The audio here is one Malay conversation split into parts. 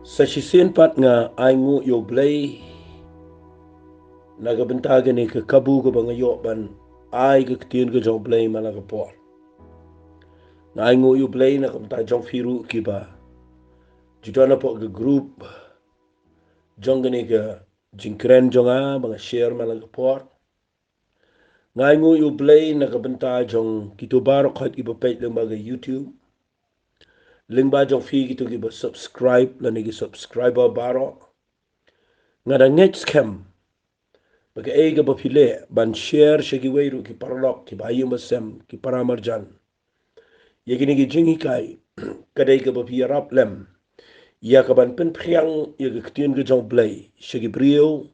Sa sisinpat nga ay ngu yo blay nagabentaga ni ka kabu ko bang ban ay ka ktin ka jong blay malagapor. Nga ay ngu yo blay nakabenta jong firu kiba. Judo na po ka group jong gani ka jingkren jong mga share malagapor. Nga ay ngu yo blay nakabenta jong kitubaro kahit iba pait lang mga YouTube. Lingba jong fi gitu kiba subscribe na nigi subscriber baro. Nga da next cam Bagi eiga bapile ban share shagi weiru ki parlok ki bayu masem ki paramarjan. Yagini ki jingi kai kadai ka bapi rap lem. Ya ka ban pen priang ya ka ktien ka jong blay shagi brio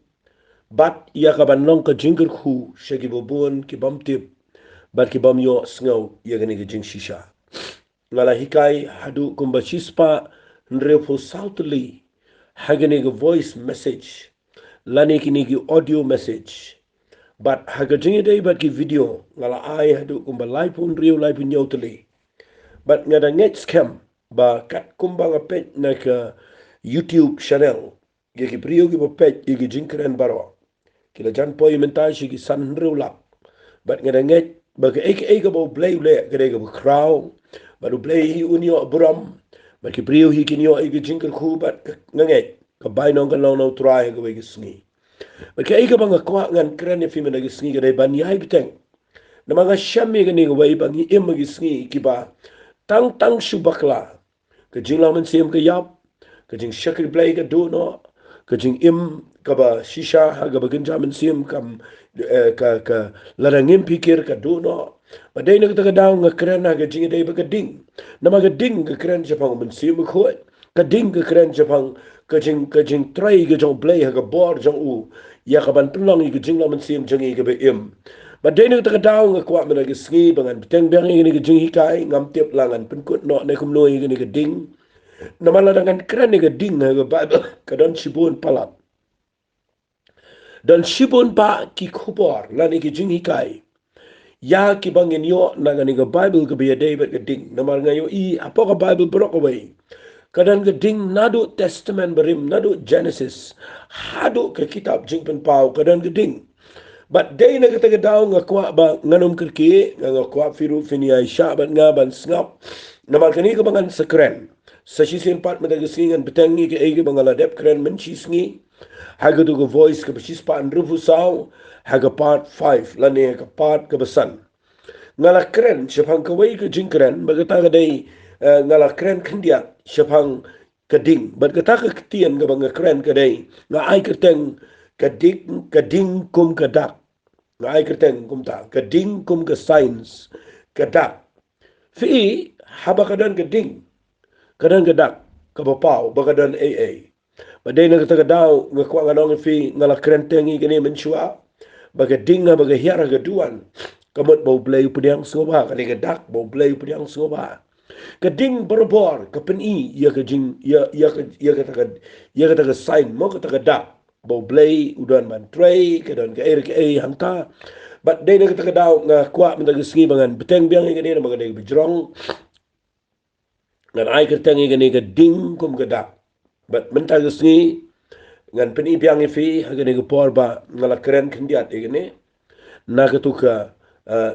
bat ya ka ban long ka jingir khu shagi bobon ki bam tip bat ki bam yo sngaw yagini ki jing shisha. Lala hikai hadu kumba chispa nrepo sautli hagini ka voice message lani kini ki audio message but haga jingi day but ki video ngala ai hadu kumba live pun rio live pun yautali but ngada net scam ba kat kumba nga page na ka YouTube channel ye ki brio ki ba page ye ki jingkren baro kila jan po mentai shi ki san rio lap but ngada net ba ka eka ba blay le ka ba crow ba do blay hi unio buram ba ki brio hi kinyo eka jingkren khu but nganget ka bai nong ka long no try ka ba ki sngi Maka ika mga kwa ngan kran ya fima nagisngi ka ban yai biteng. Na mga syami ka nga way bang iim magisngi kiba tang subakla. Kajing laman siyam ka yap. Kajing syakir blay ka dono. Kajing im ka ba shisha haga bagin jaman siyam kam ka larangim pikir ka dono. Maday na kita daw nga kran na kajing iday ba kading. Na mga ding ka kran siya pang mansiyam ka kading ka kran siya pang kajing try ka jong blay haga bor jong u ya kaban tulong i kajing laman siyam jong i kabe im. Maday na kita daw nga kwa mana kisngi bangan biteng biyang i kajing hikay ngam tiap langan penkut no na kumno i kading. Namala dengan kran ni kading haga Bible kadon sibun palat. Dan sibun pa ki kubor lani kajing hikay. Ya ki bangin yo na ganiga Bible ka biya David kading. Namal ngayo i apo ka Bible brok away. Kadang kading nado testament berim nado Genesis hado ke kitab jingpen pau kadang kading but day na kata daw nga kwa ba nganom kirki nga kwa firu finia sya ban nga ban snap namal kani ka bangan sa kren sa sisin pat madagasingan betangi ke ege bangala dep kren men chisngi haga to voice ka basis pa andrufu saw haga part 5 lani ka part ka basan ngala kren syapang kawai ka jingkren bagata ka day ngala kren kandia syapang kading bat kata ka ketian ka banga kren kadai nga ai keteng kading kum kadak nga ai keteng kum ta kading kum ka science kadak fi haba kadan kadan kadak ka bapaw bagadan AA baday na kata daw nga kwa nga nong fi ngala kren tengi kani mensua bagading nga bagahiara gaduan kamot bau blay pudiang soba kani kadak bau blay pudiang soba kading berbor kapeni ia kajing ia kata ka sign mo kata ka da bau blay udan man tray kadon ka air ka ay hangta but day na kata ka daw nga kwa man tagasngi bangan beteng biang ngani na mga day bijrong ngan ay kertang ngani ka ding kum ka da but man tagasngi ngan peni biang ifi hagani ka por ba ngala kren kindiat ngani nakatuka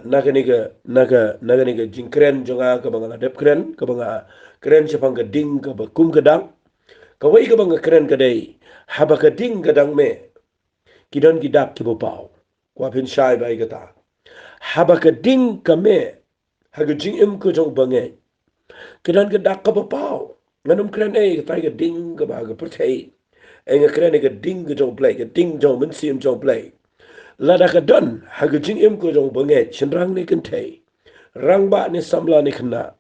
naga jingkren jonga ka banga dep kren ka banga kren sepang ka ding ka kum kadang ka wai ka banga kren ka dai haba ka ding kadang me kidon kidak ki bopau kwa pin shai bai kata haba ka ding ka me haga jing im ko jong bange kidon kidak ka bopau nganum kren ka tai ka ding ka ba ka pertai nga kren ka ding ka jong play ka ding jong men sim jong play lada ka don haga jing im ko jong bange chenrang ni kentei rang ba ni samla ni kena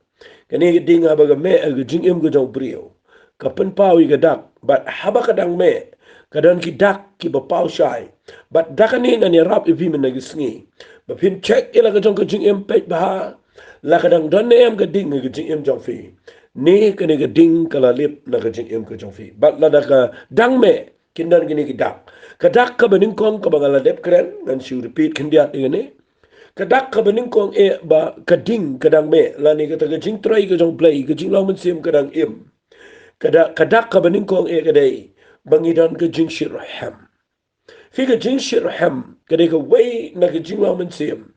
kani ding ha baga me haga jing im ko jong brio ka pen pau i dak but haba kadang me kadon ki dak ki ba pau shai but dakani na ni rap ibi men nagisngi ba pin check ila ka jong ka jing im pet ba la kadang don ne em ka ding ka jing im jong fi ni kani ka ding kala lip na ka jing im ka jong fi but lada ka dang me kindan gini ki dak kadak ka baning kong ka bangala dep kren dan si repeat kindiat ingane kadak ka baning kong e ba kading kadang me lani ka taga jing try ka jong play ka jing lawan sim kadang im kadak ka baning kong kadai bangidan ka jing shirham fi ka jing shirham kadai ka way na ka jing laman siyam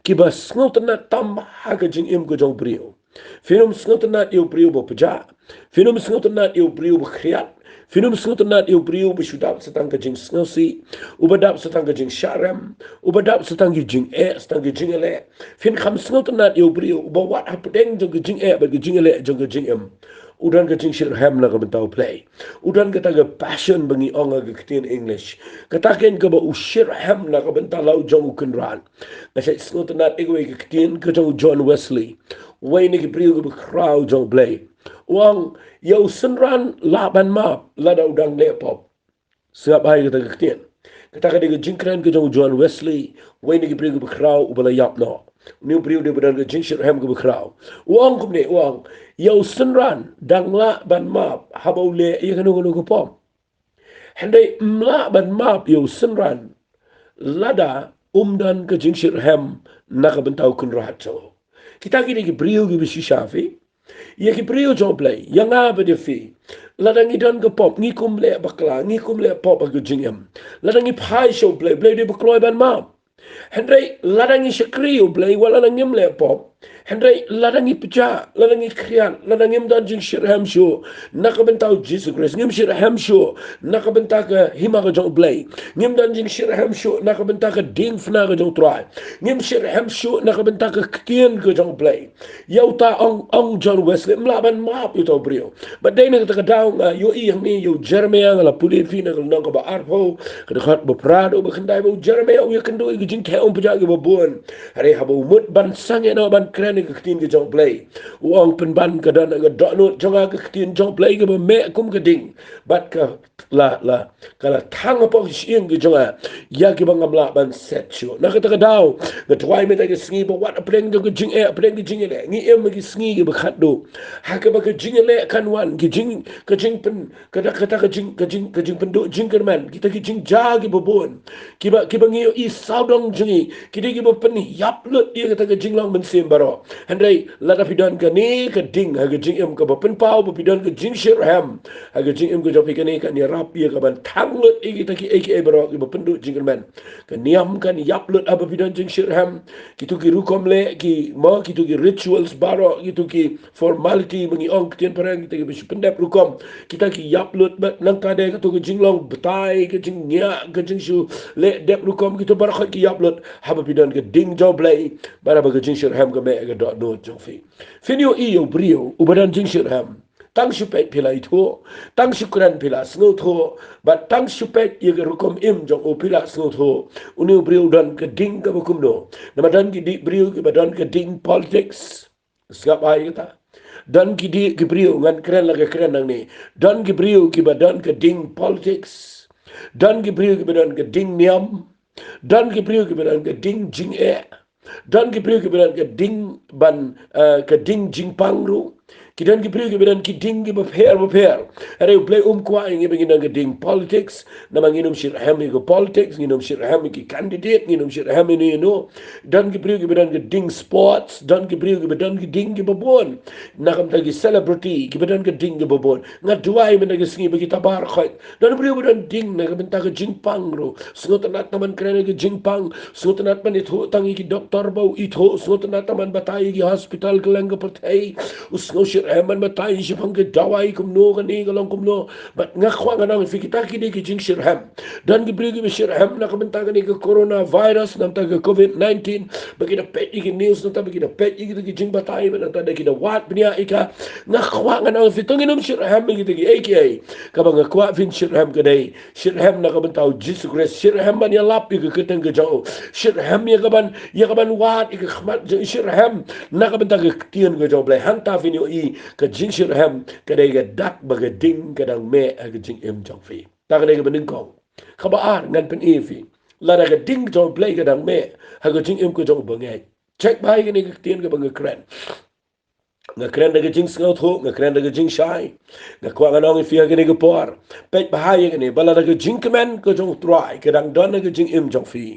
kiba sngot na tam ha ka jing im ko jong brio finum sngot na eu brio bo paja finum sngot na eu brio bo kriat finum sngot na eu brio bo shudap setang ka jing snosi ubadap setang ka jing sharam ubadap setang ka jing setang ka jing ele fin kham sngot na eu brio bo wat hapdeng jong ka jing ba ka jing ele jong ka jing im udan ka jing shirham na ka bentau play udan ka taga passion bangi onga ka ktin english kataken ka ba ushirham na ka bentau lau jong kunran na sa sngot na egwe ka ktin ka jong John Wesley way ni ki brio ka crowd jong play wang yau senran laban map lada udang lepop sebab hai ka taga ktin kataka de jingkran ka jong John Wesley way ni ki brio ka crowd ubala yap no new brio de badan ka jing shirham ka crowd wang kumne wang yau senran dangla ban map habau le ya kanu kanu ko pom handai mla ban map yau senran lada umdan ka jing shirham naka bentau kun rahato kita kini ki brio ki bisi shafi ya ki brio jomplay yang apa dia fi ladang idan ke pop ngi kum le bakla ngi kum le pop ka jingam ladang i pai show play de bakloy ban map handai ladang i shakri play wala ngim le pop handai ladang i pja ladang i krian ladang im dan jing shirham show naka bentau Jesus Christ ngim shirham show naka bentau ka hima ka jong play ngim dan jing shirham show naka bentau ka ding fna ka jong try ngim shirham show naka bentau ka ktien ka jong play yau ta ong John Wesley mlaban map ito brio but dai na ka daw yo i yang ni yo Jeremiah la puli fina ka nang ka ba arpo ka dekat ba prado ba kendai ba Jeremiah yo kendo i jing ka om pja ba bon hari habo mut ban sang ya ban kran ka ktien ka jong play uang pen ban ka dan ka dot no jong ka ktien jong play ka ba me kum ka ding bat ka la kala thang pa sieng ka jong ya ki bang amla ban set show na ka daw na twai me ta ka sngi ba wat apreng ka jing apreng ka jing le ngi em ki sngi ki ba khat do ha ka ba ka jing le kan wan ki jing pen ka jing pen do jing kerman kita ki jing ja ki ba bon ki ba ngi i saudong jingi ki ki ba pen yap lut dia ka jing long men sem baro handai la da pidan ka ni ka ding ha ka jing em ka ba pen pau ba pidan ka jing shirham ha ka jing em ka jopi ka ni ka ni rap ya ka ban thang lut i kita ki aka baro ki ba pen do jing kerman ka niam kan yap lut aba pidan jing shirham kitu ki rukom le ki ma kitu ki rituals baro kitu ki formality bangi ong tien parang kita ki bisu pendap rukom kita ki yap lut bat nang ka de ka tu ki jinglong betai ka jing nya ka jing shu le dep rukom kita bar ki yap lut haba pidan ka ding job le bara ba ka jing shirham ka me ka dot no jong fi finio i yo brio ubadan jing shirham tang supet pila itu tang syukran pila sngot ho but tang supet ye rukom im jong o pila sngot ho uni brio dan ke ding ka bukum no namadan ki di brio ki badan ke ding politics skap ai kita dan ki di ki brio ngan keren lagi keren nang ni dan ki brio ki badan ke ding politics dan ki brio ki badan ke ding niam dan ki brio ki badan ke ding jing dan ki brio ki badan ke ding ban ke ding jing pangru kidan ki brio ki badan ki ding ki bapher are play kwa ngi begin nang ding politics na manginum shirham ki politics nginum shirham ki candidate nginum shirham ni no dan ki brio ki badan ki ding sports dan ki brio ki badan ki ding ki babon na kam tagi celebrity ki badan ki ding ki babon nga duai men nagi singi bagi tabar khoit dan brio badan ding na kam tagi jingpang ro sngot na taman krene ki jingpang sngot na pan itho tangi ki doktor bau itho sngot na taman batai ki hospital kelang ka patai usno shirham batai shi phang ke dawai kum no ka ni ka long kum no but nga khwa nga nang fikita ki de ki jing shirham dan ki brio ki shirham na kam tagi ki coronavirus nam tagi COVID-19 bagi da pet ki news na bagi da pet ki jing batai na ta ki da wat bnia ika nga khwa nga nang fitong inum shirham ki ki aka ka ba nga khwa fin shirham ka dai shirham na ka tau Jesus Christ shirham ban ya lap ki keteng ka jao shirham ya ka ban wat ki khmat shirham na ka tagi tien ka jao blai hanta fin yo i ka jing shirham ka dai ga dak ba ga ding ka dang me ka jing em jong fi ta ka dai ka bening kong ka ba ar ngan pen e fi la da ga ding jong play ka dang me ha ka jing em ka jong ba ngai check bai ka ni ka tien ka ba nga kren nga kren da ga jing sngot ho nga kren da ga jing shai nga kwa nga nong fi ka ni ka por pet bahaya ka ni bala da ga jing kemen ka jong try ka dang don ka jing em jong fi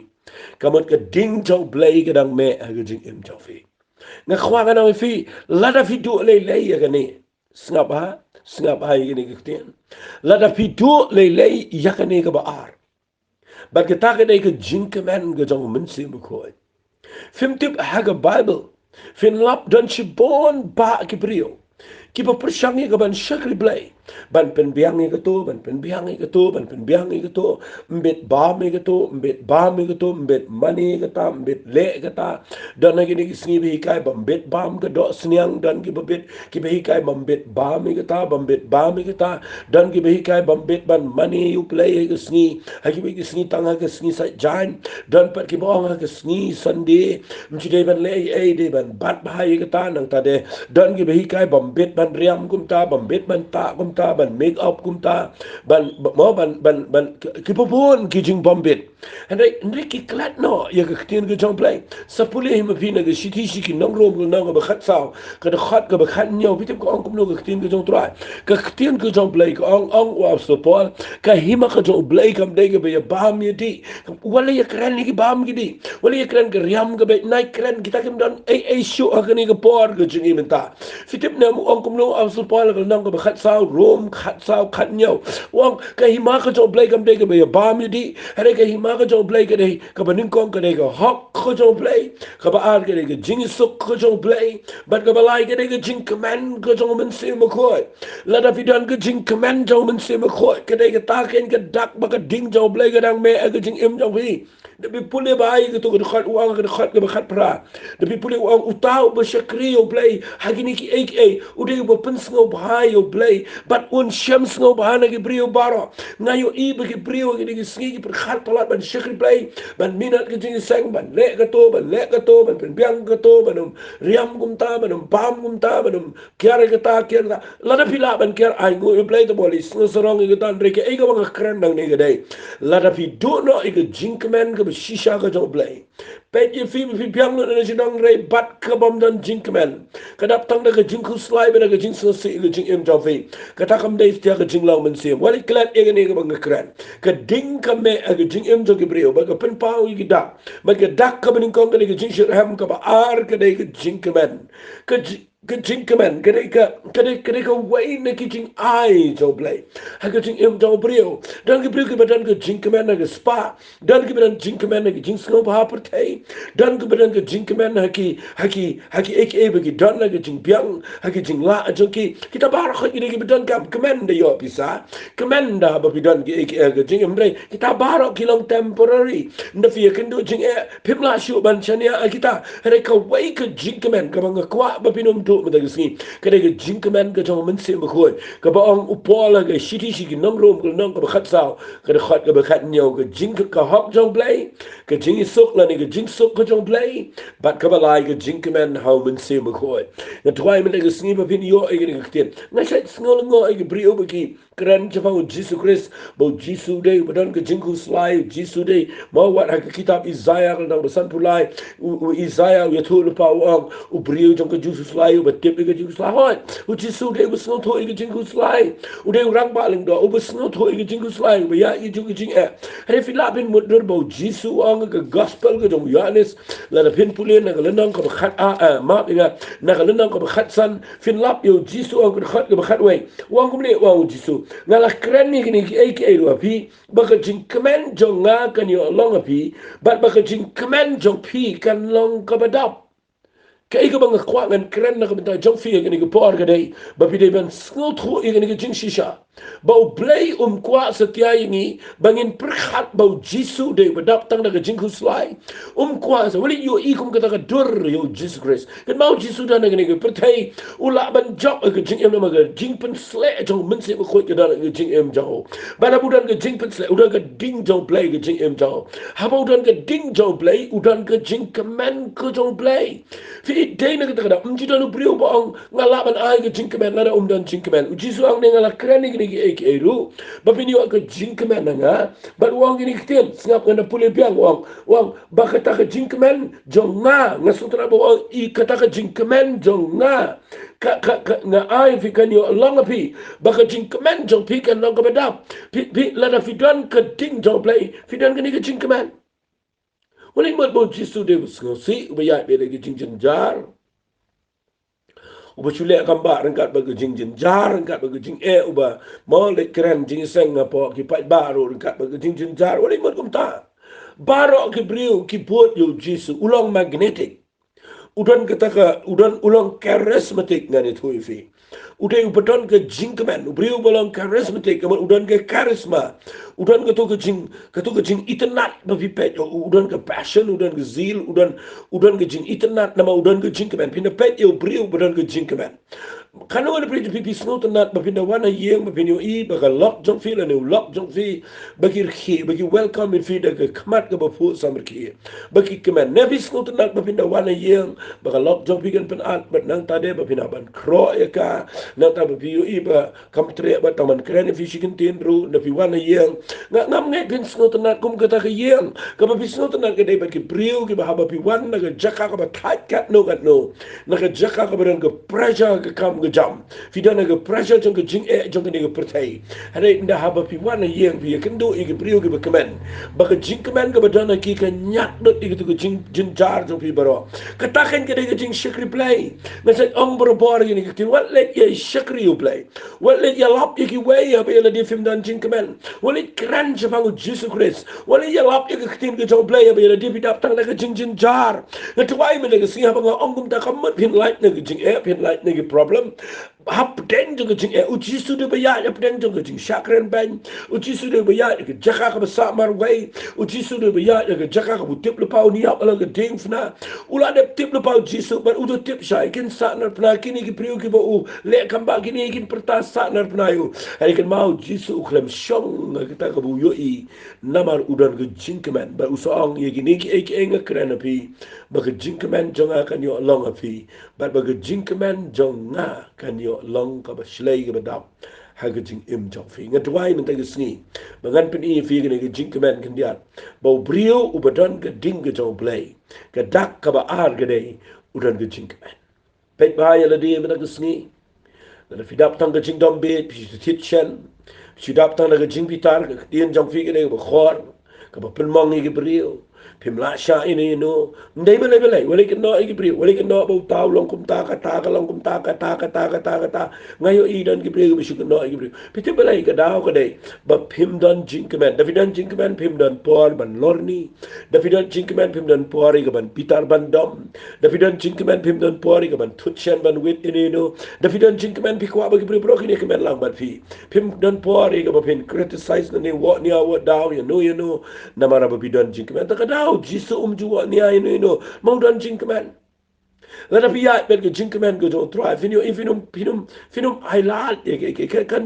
kamot ka ding jong play ka dang me ha ka jing em jong fi nga kwa nga nong fi la da fi du le le ya ka ni sengap ha ini kektian lada pidu lei yakane ka baar bat kita ka dei ka jinkaman ga jong mensi mukoi fim tip haga bible fin lap dan shibon ba ki brio ki pa persyangi ka ban syakri blai ban penbiangi ka to ban penbiangi ka to ban penbiangi ka to mbet ba me ka to mbet ba me ka to mbet mani ka ta mbet le ka ta dan lagi ni sngi bi kai bam bet bam ka do sniang dan ki bet ki bi kai bam bet ba me ka ta bam bet ba me ka ta dan ki bi kai bam bet ban mani you play ka sngi ha ki bi ki sngi tanga ka sngi sa jan dan pat ki bong ka sngi sande mchi de ban le ai de ban bat ba ka ta nang ta de dan ki bi kai bam bet ban riam kum ta bam bet ban ta kum ta ban make up kum ta ban mo ban ki popon ki jing bombit and ki klat no ya ka tin ga jong play sa puli him pina ga shiti shiki nong rom ga nong ba khat sao ka da khat ga ba khat nyo pitip ko ong kum no ga tin ga jong trai ka tin ga jong play ka ong wa so pol ka hima ka jong play kam de ga ba ya bam ya di wala ya kran ni ki bam gi di wala ya kran ga riam ga ba nai kran kita kim don ai show ga ni ga por ga jing imenta pitip na mo ong kum no wa so pol ga nong ga ba khat sao rom khat sao khat nyo wong ka hima ka jong play kam de ga ba ya bam ya di hare ka hima ka jong play ka de ka ba ning kong ka de ga hok ka jong play ka ba ar ka de ga jing suk ka jong play but ka ba lai ka de ga jing command ka jong men se ma khoi la da fi don ka jing command jong men se ma khoi ka de ga ta ken ka dak ba ka ding jong play ka dang me ka jing im jong fi de bi pule ba ai ka to ka khat uang ka khat ka ba khat pra de bi pule uang utau ba shakri yo play hagini ki ek u de ba pen sngo ba yo play but un sham sngo ba na ki brio baro na yo I ba ki brio ki ki sngi ki per khat palat ban shakri play ban minat ka jing sang ban le ka to ban pen biang ka to ban riam kum ta ban pam kum ta ban kyar ka ta kyar ta la da pila ban kyar ai go you play the ball is no sorong ki tan re ke ai ka bang kran dang ne ga dai la da pi do no I ka jinkman ka shisha ka jo play pet ye fi piang no na jinong re bat ka bom dan jinkman ka dap tang da ka jinku slai ba ka jing so si ka jing em jo fi ka ta kam dai tia ka jing law man sim wali klat e ga ne ka bang kran ka ding ka me ka jing em jo ki brio ba ka pen pau ki da ba ka dak ka ban kong ka jing shir ham ka ba ar ka dai ka jinkman ka jing kaman ka wai na ki jing ai jo play ha ka jing em jo brio dan ki brio ki badan ka jing kaman na ka spa dan ki badan jing kaman na ki jing snow ba per tai dan ki badan ka jing kaman na ki ek e ba ki dan na ka jing biang ha ki jing la jo ki kita bar kha ki ki badan ka kaman da yo pisa kaman da ba bidan ki ek ka jing em bre kita bar ki long temporary na fi kan do jing e pimla shu ban chania kita re ka wai ka jing kaman ka bang kwa ba pinom tu mata gisni kada ga jinkman ga jong men se khoi ka ba ong upola ga shiti shiki nong rom ga nong ka ba khat sao ka khat ga ba khat nyo ga jink ka hok jong play ka jing sok la ni ga jing sok ka jong play bat ka ba lai ga jinkman how men se khoi na twai men ga sni ba pin yo ai ga kten na sai snol ngo ai ga brio ba ki kran cha ba Jesus Christ ba Jesus day ba don ga jinku slai Jesus day ma wat ha kitab Isaiah ga nang san pulai Isaiah ya thul pa ong u brio jong ga Jesus slai ba tip ga jing slai u Jesus day was no thoi ga jing slai u de rang ba ling do u was no thoi ga jing slai ba ya I jing jing e re fi la bin mud bo Jesus ong ga gospel ga jong Yohanes la da pin pulen na ga lenang ka khat a ma ga na ga lenang ka khat san fin lap yo Jesus ong ga khat ga khat we wang kum le wang Jesus na la kran ni ni ai ke ro pi ba ga jing command jong nga kan yo long pi ba ga jing command jong pi kan long ka ba dap kay ka bang kwa ngan kren na kabenta jong fi ga ni ko por ga dai ba pi dai ban snot tho ga ni ga jing shisha ba play kwa sa tia ni bangin perkhat ba jisu dai ba dap tang na ga jing ku slai kwa sa wali yo I kum ka ta ga dur yo Jesus Christ kan mau jisu da na ga ni ga pertai ula ban job ga jing em na ga jing pen sle jong men se ba khoi ga da ga jing em jo ba na budan ga jing pen sle udan ga ding jong play ga jing em jo ha ba udan ga ding jong play udan ga jing command ko jong play fi day na kita kada umji danu brio ba ang ngalaban ay ga jinkman na dan jinkman ujisu ang ngala krani gini ek eru ba pini ka jinkman na nga ba wang gini kitel ngap na pule biang wang ba kata ka jinkman jong nga sutra ba wang I kata ka jinkman jong nga nga ay fi kanyo long pi ba ka jinkman jong pi kan long ka badap pi la na fi don ka ding jong play fi don gini ka jinkman wala mo bo jisu de si ba ya be de jing jar uba chule kamba rangkat baga jing jin jar rangkat baga jing uba mo le keren jing seng ngapo ki pai baro rangkat baga jing jin jar wala imot kumta baro ki brio ki buat yo jisu ulang magnetic udan ketaka udan ulang charismatic ngani thui fi udai ubadan ke jingkeman ubriu balang charismatic kaman udan ke charisma udan ke to ke jing itnat babi pet udan ke passion udan ke zeal udan ke jing itnat nama udan ke jingkeman pina pet yo briu udan ke jingkeman kanu ada pri pipi snow tenat bapinda wana yeng bapinyo I baka lock jong fi la ne lock jong fi bagi khi bagi welcome in fi da ke kmat ke bapu samar ki bagi keman nebi snow tenat bapinda wana yeng baka lock jong fi kan pen at bat nang tade bapinda ban kro ya ka nang ta bapiyo I ba kam tre ba taman kren fi shikin tin ru na fi wana yeng ngam ngai pin snow tenat kum kata ke yeng ka bapi snow tenat ke dai bagi brio ke ba bapi wan na ke jaka ka ba tat kat no na ke jaka ka ba ke pressure ke kam ke jam fidana ke pressure jong ke jing jong ke ne ke pertai hare nda haba pi wana yeng pi ke ndo I ke brio ke kemen ba ke jing kemen ke badana ki ke nyak dot I ke jing jin jar jong pi baro kataken ke ke jing shikri play na se ong bro bor ni ke what let ye shikri you play what let ye lap ye ki way ya be la di film dan jing kemen what let kran je bangu Jesus Christ what let ye lap ye ke tim ke jong play ya be la di bidap tang ke jing jin jar na tuai me ke singa ba ong kum ta kamat pin light ne ke jing pin light ne ke problem hap den jong jing uji sudah bayar hap den jong jing syakren ban uji sudah bayar ke jaka ka basa mar wai uji sudah bayar ke jaka ka butip lepau ni ap ala ke ding fna ula de tip lepau jisu bar udo tip syai kin sa nar pna kini ki priu ki bo le kamba kini kin pertas sa nar pna yu hari kan mau jisu klem syong kita ka bu yo I namar udan ke jing kemen ba usong ye kini ki ek enga kren api ba ke jing kemen jong akan yo long api ba ke jing kemen jong nga kan yo long ka ba shlei ka ba dap ha ka jing im jong fi ngat wai men ta sni bangan pen I fi ka jing kemen kan dia ba brio u badan ka ding ka jong play ka dak ka ba ar ka dei udan ka jing kemen pet ba ya la di men ta sni na fi dap tang ka jing dom be pi tit chen fi dap tang ka jing pitar ka dien jong fi ka dei ba khor ka ba pen mong I ka brio pim la sha ini no ndai bele wale kin no igi pri wale kin no bo taw long kum ta ka long kum ta ka ngayo I dan gi pri gi bisu no igi pri pite bele ka daw ka dei ba pim dan jing kemen davidan jing kemen pim dan por ban lorni davidan jing kemen pim dan por igi ban pitar ban dom davidan jing kemen pim dan por igi ban tutchen ban wit ini no davidan jing kemen pi kwa ba gi pri bro ki ne kemen lang ban fi pim dan por igi ba pin criticize na ni what ni what daw you know namara ba bidan jing kemen ta ka daw jisu jua ni ai no mau dan jing kemen la pia bet ke jing kemen go don't try finum highlight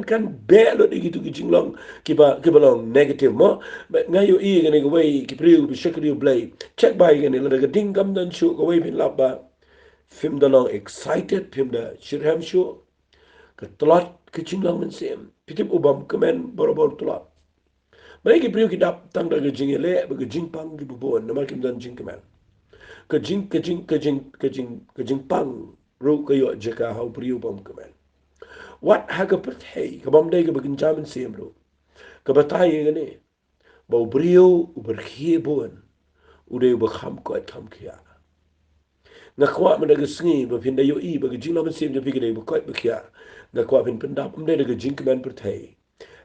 kan be lo de gitu jing long ki ba long negative mo ngayo I ne go way ki priu bi shekri blay check by ne la ga ding gam dan chu go way bin labba film da long excited film da shirham show ka tlat ki jing long men sem pitip ubam kemen bor tlat mai ki priu ki dap tang da ga jing le ba ga jing pang ki bu bon na ma kim dan jing kemen ka jing pang ru ka yo jaka how priu bom kemen what ha ka pert hey ka bom dai ka bagin jamin sem ru ka batai ga ne ba priu ber khie bon u de ba kham ko kham khia na kwa ma daga sngi ba pin da yo I ba ga jing la sem de bi ga de ba ko ba khia na kwa pin dap um de ga jing kemen pert hey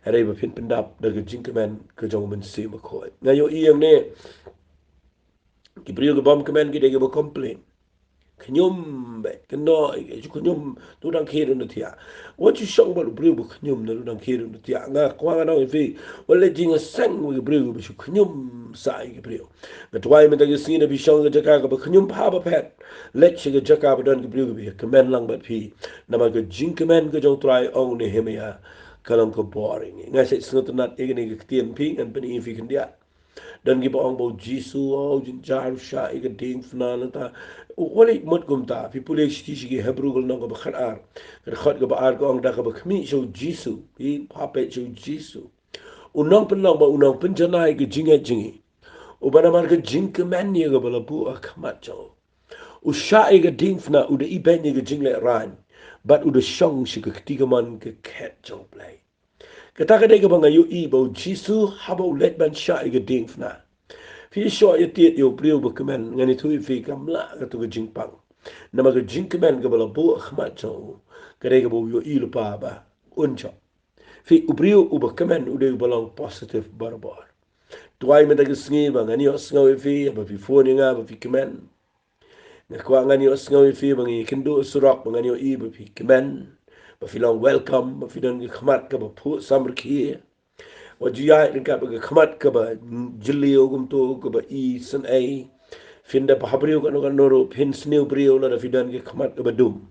hare ba pin dap daga jing kemen ka jong men sem ko na yo I ne ki priu ga bom kemen ki de ga ba complain knyum be kno ju knyum tu dang khir no tia what you shong ba priu ba knyum no dang khir no tia nga kwa ga no fi wala jing sang wi priu ba shu knyum sa ki priu ga twai me da ga sin bi shong ga ka ba knyum pa ba pet let chi ga ka ba dan ki priu bi kemen lang ba phi na ma ga jing kemen ga jong try ong ne hemia kalang ko boring nga se snut nat e ga tien ping an pen fi kan dia dan gi bong bo jisu o jin jar sha ig ding fna ta wali mot gum ta fi pule sti gi hebru gol no go khar ar khot go ar ko ong da go khmi so jisu i pape so jisu unong pen long ba unong pen janai gi jinga jingi u bana mar gi jing ke man ni go bala bu a khamat jo u sha ig ding fna u de I ben gi jingle ran but u de shong shi ge tigaman ge ket jo play kata ka dega banga yu I bo jisu habo let ban sha I ga ding fna fi sho ya tiet yo priu ba kemen ngani thui fi kam la ka tu ga jing pang nama ke jingkemen ke bala bo khmat chau kare ke bo yo il pa ba uncha fi ubrio uba kemen ude balong positive barbar tuai me dag sngi ba ngani osngaw fi ba fi foni nga ba fi kemen ngakwa ngani osngaw fi ba ngi kendo surak ba ngani i ba fi kemen ba fi long welcome ba fi don khmat ka ba pu samr ki wajia ka ba khmat ka ba jilli ogum to ka ba i san ai finda pa habrio ka no noro pin sneu brio la fi don ki khmat ka ba dum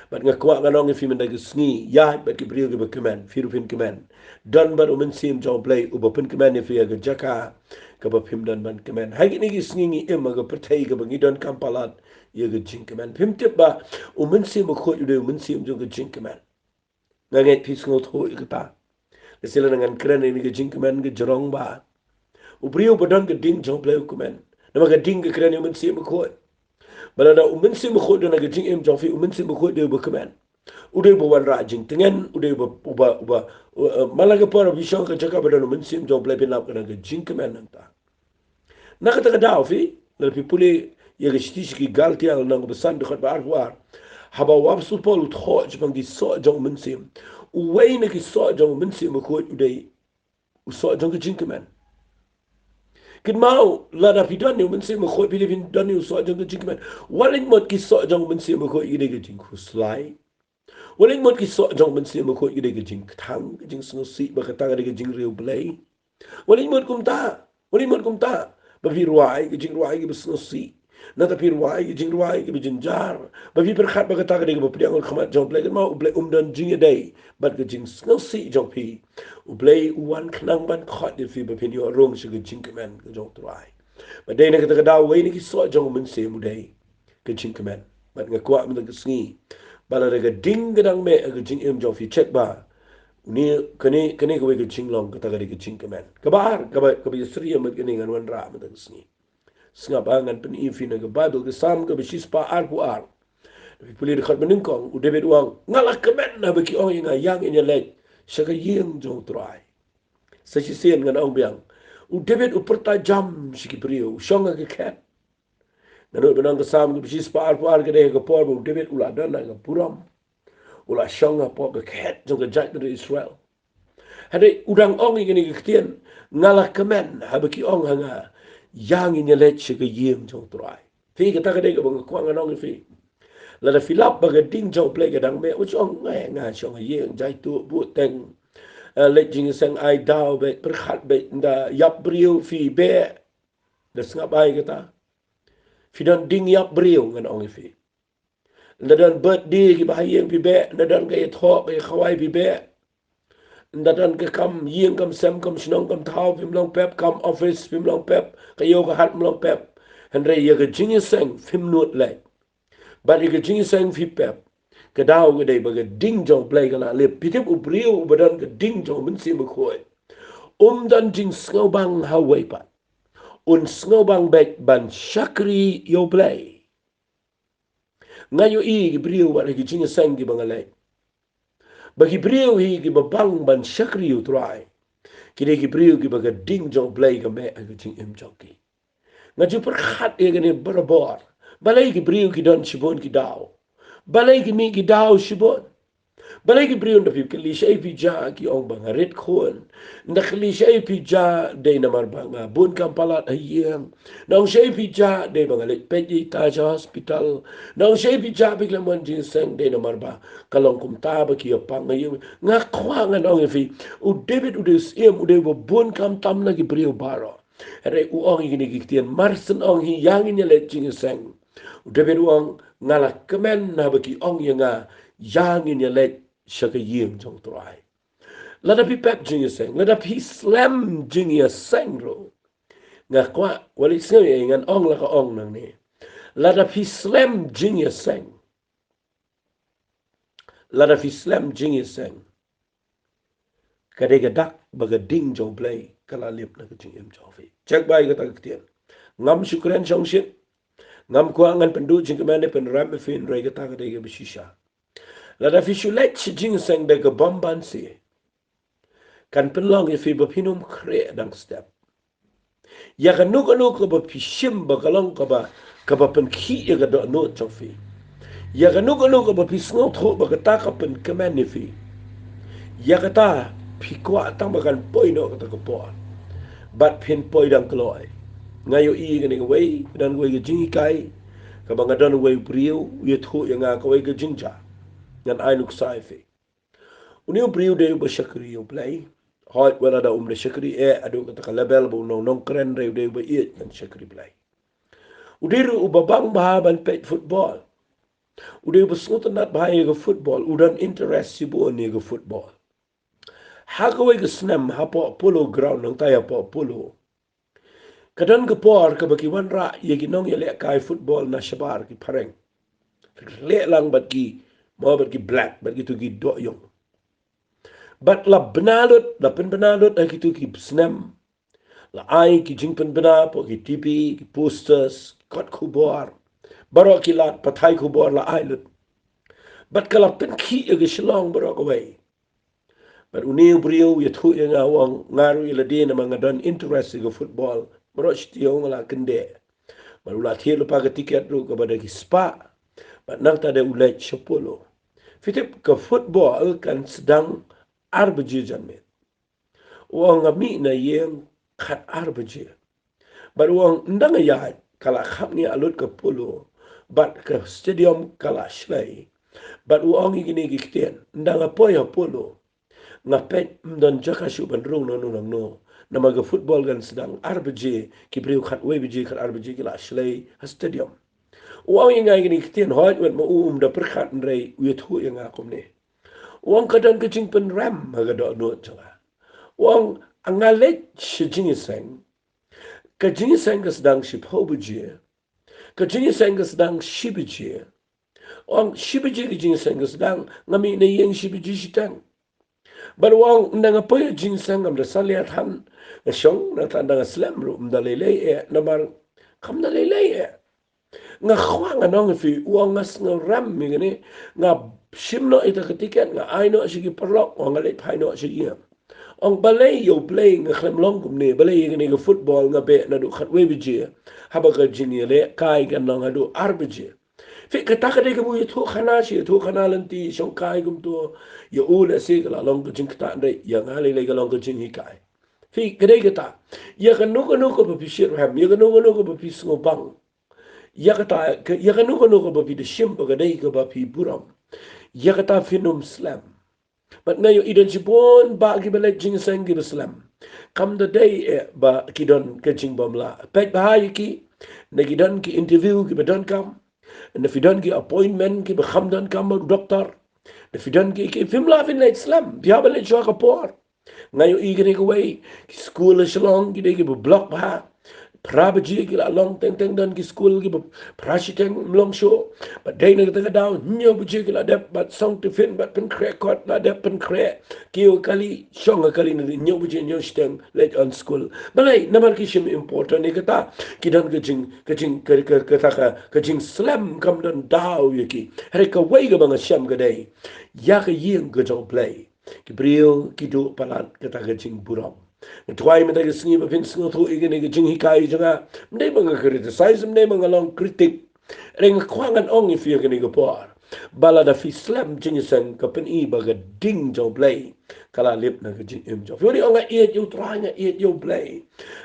bat ngakwa nganong fi mendag sngi ya ba ki brio ka ba kemen fi rupin kemen dan ba umen sim jong play uba pin kemen fi ga jaka ka ba pim dan ban kemen hagi ni sngi ngi em ga pertai ka ba ngi don kampalat ye ga jing kemen pim tip ba umen sim ko ude umen sim jong ga jing kemen nganget pis ngot ho ikata sila dengan keren ini ke jing kemen ke jerong ba ubrio badon ke ding jong play kemen nama ke ding ke keren umen sim ko balada umen sim ko do na ke jing em jong fi umen sim ko de ba kemen ude bo wan rajing tengen ude bo uba malaga para vision ka jaka badon umen sim jong play pinap kana ke jing kemen nanta nakata ka daw fi la pipuli ye ke shtish ki galti al nang besan de khat ba arwar haba wabsul pol thoj bang di so jong umen sim uwayna ki so jong umen sim ko ude so jong ke jing kemen kin mau la da fi don ni umen sim ko pili fin don ni so jong ke jing kemen walin mot ki so jong umen sim ko ide ke jing ku slai walin mot ki so jong umen sim ko ide ke jing thang ke jing sno si ba ka ta ke jing reu play walin mot kum ta walin mot kum ta ba fi ruai ke jing ruai ke sno si na ta fi ruai ke jing ruai ke jing jar ba fi per khat ba ka ta ke ba priang khamat jong play ke mau play dan jing day bat ke jing sno si jong pi play wan khnang ban khat de fi ba fi ni rong shi ke jing kemen ke jong truai ba dei na ka ta da wei ni ki so jong umen sim dei ke jing kemen bat nga kwa mi ke sngi bala de ding gedang me ke jing em jong fi check ba ni kene ko ke jing long ka ta ke jing kemen ka bar ka bi sri am ke ni ngan wan ra mi ke sngi snga ba ngan pen i fi na ke bible ke sam ke bi sis pa ar ku ar fi puli de khat mening kong u debet wang ngala kemen na be ki ong nga yang in ye le sha ka yeng jong truai sa si sen ngan ong biang u debet u perta jam si ki brio shonga ke kat nanu benang ke sam ke sis pa ar ku ar ke de ke por u debet ula dan na ke puram ula shonga po ke kat jong ke jat de Israel hade udang ong ini ke tien ngala kemen ha be ki ong nga yang in ye le sha ka yeng jong truai fi ke ta ke de ke bang kwang nong fi la da filap ba ga ding jong play ga dang me u chong nga chong ye jai tu bu teng le jing sang ai dau be per khat be da yap brio fi be da snga bai ga ta fi don ding yap brio ngan ong fi la don birthday ki ba yeng fi be la don ga tho ga khawai fi be da don ga kam yeng kam sam kam snong kam thau fim long pep kam office fim long pep ka yo ga hat long pep han re ye ga jing sang fim nuot le ba ri ga jing sang fi pep cái đau cái đây mà cái đinh trong play cái là liệp bị tiếp ubriu và dan cái đinh trong mình xem một khối dan jing snow bang Hawaii pa snow bang back ban shakri yo play ngayo i cái briu và cái jing sang cái bang lại bagi briu hi cái bang ban shakri yo try cái đây cái briu cái bang đinh trong play cái mẹ cái jing em trong cái ngayo per khat cái này barabar balai cái briu cái dan shibon cái đau balai ki mi ki daw shibon balai ki brion da pi kli shay pi ja ki ong bang red khon nda kli shay pi ja de na mar bang bun kam palat hayeng nong shay pi ja de bang le pe ji ta hospital nong shay pi ja bi klamon jin sang de na mar ba kalong kum ta ba ki pang hayeng nga khwa nga nong fi u david u des em u de bun kam tam na ki brio baro re u ong ni ki tien marsen ong hi yang ni le jing sang u david ong ngala kemen na baki ong yanga yang in yalet shaka yim jong try let up pep jing seng let up he slam jing ya seng ro nga kwa wali seng ngan ong la ka ong nang ni let up he slam jing ya seng let up he slam jing ya seng kade ga dak baga ding jong play kala lip na ka jing em jong fi check bai ga ta tien ngam shukran jong shit ngam kwa ngan pendu jing kemane pen ram fin rega ta ga de bishisha la da fi shulet jing sang de ga bomban si kan pen long e fi bapinum kre dang step ya ga nu ko ba fi shim ba kalong ka ba pen ki ya ga do no chong fi Ya kanu ka ba pisngo tho ba kata ka pen kemen ni fi. Ya kata pi kwa tang bakan poi no kata ka po. Bat pin poi dang kloi. Ngayo I ka ni ka wei dan wei ka jingi kai ka ba ngadan wei priu ye tho ya nga ka wei ka jingja. Ngan ai nuk sai fi. Uniu priu de ba shakri yo play. Hoi wala da umre shakri adu kata ka label ba nong kren re de ba I kan shakri play. Udiru ubabang bahaban pet football. Udah bersentuhan nak bahaya ke football, udah interest si buat ni ke football. Hakawai ke senam, hapa polo ground nang taya apa polo. Kadang ke por ke bagi wan rak ye ginong ye lek kai football na shabar ki pareng. Lek lang bagi mau bagi black bagi tu ki dok yong. But la benalut, la pen benalut lagi tu ki senam. La ai ki jingpen benar po ki TV, ki posters, kot kubor. Baru kilat patai kubor la ai lut. But kalau pen ki ye ke shlong baru kawai. But uniu brio ye thu ye ngawang ngaru ye ladin amang adon interest ke football. Baru setiau ngala kende. Baru la thiel lupa ke tiket ru kepada ki spa. But nang tade ulai sepuluh. Fitip ke football kan sedang arbiji jamin. Uang ngami na yang kat arbiji. Baru uang ndang ya kala khap ni alut ke puluh. But ke stadium kala shlai. But uang ini giktian ndang apa ya puluh. Ngapet mdan jaka syuban rung no nang no namaga football gan sedang RBJ ki priu khat WBJ khat RBJ ki la shlei stadium wang ingai gini kitian hot wet ma da perkhat rei wet hu yang akom ne wang kadang kecing pen ram maga do no chala wang angale shijing seng kajing seng sedang ship hobje kajing seng sedang shibje wang shibje kajing seng sedang ngami ne yang shibje shitang Baruang nang apoy jing sangam da saliat han shong na tanda slam ru da lele namar kam da lele nga khwang anong fi uang ngas nga ram mi gani nga shimno ita ketiket nga aino shigi perlok o nga let paino shigi ong balay yo play nga khlem long kum ne balay gani ga football nga be na du khat we bije haba ga jini le kai ga nga du arbije Fik kata kada kamu itu khana sih itu khana lanti songkai gum tu ya ula sih kalau long kucing kata anda yang hal lagi long kucing hikai. Fik kada kata ya kan nuko berpisir ham ya kan nuko berpis ngobang ya kata ya kan nuko berpis de shimpa kada ka berpis buram ya kata finum slam. But ngayo idan sipon ba gibalat jing sang gibaslam. Come the day ba kidon kajing bamla. Pek bahaya ki nagidon ki interview gibadon kam. And if you don't get appointment, ki bekhamdan kamu doktor. If you don't get fimla fin la Islam, biar balik jua kapor. Ngayo igni kawai, ki school shalong, ki degi block bah. Prabaji ki la long teng dan ki school ki prashiteng long show. But day na kita daw, nyo buji ki la dep bat song to fin bat pen krekot la dep pen krek. Kiyo kali shong kali na nyo buji nyo steng let on school. Balai namar ki shim important ni kata kidan kajing slam kam dan daw yaki. Hari ka way ka mga sham ka day. Ya ka ying ka jong play. Ki brio ki do palat kata kajing buram. Tuai menda ke singi ba fin singo tu igene ke jing hikai janga mendai mga criticize mendai mga long kritik reng kwangan ong if ye kene ke por bala da fi slam jing sen ka pen I ba ga ding jo play kala lip na ke jing im jo fi onga iet yo try nga iet yo play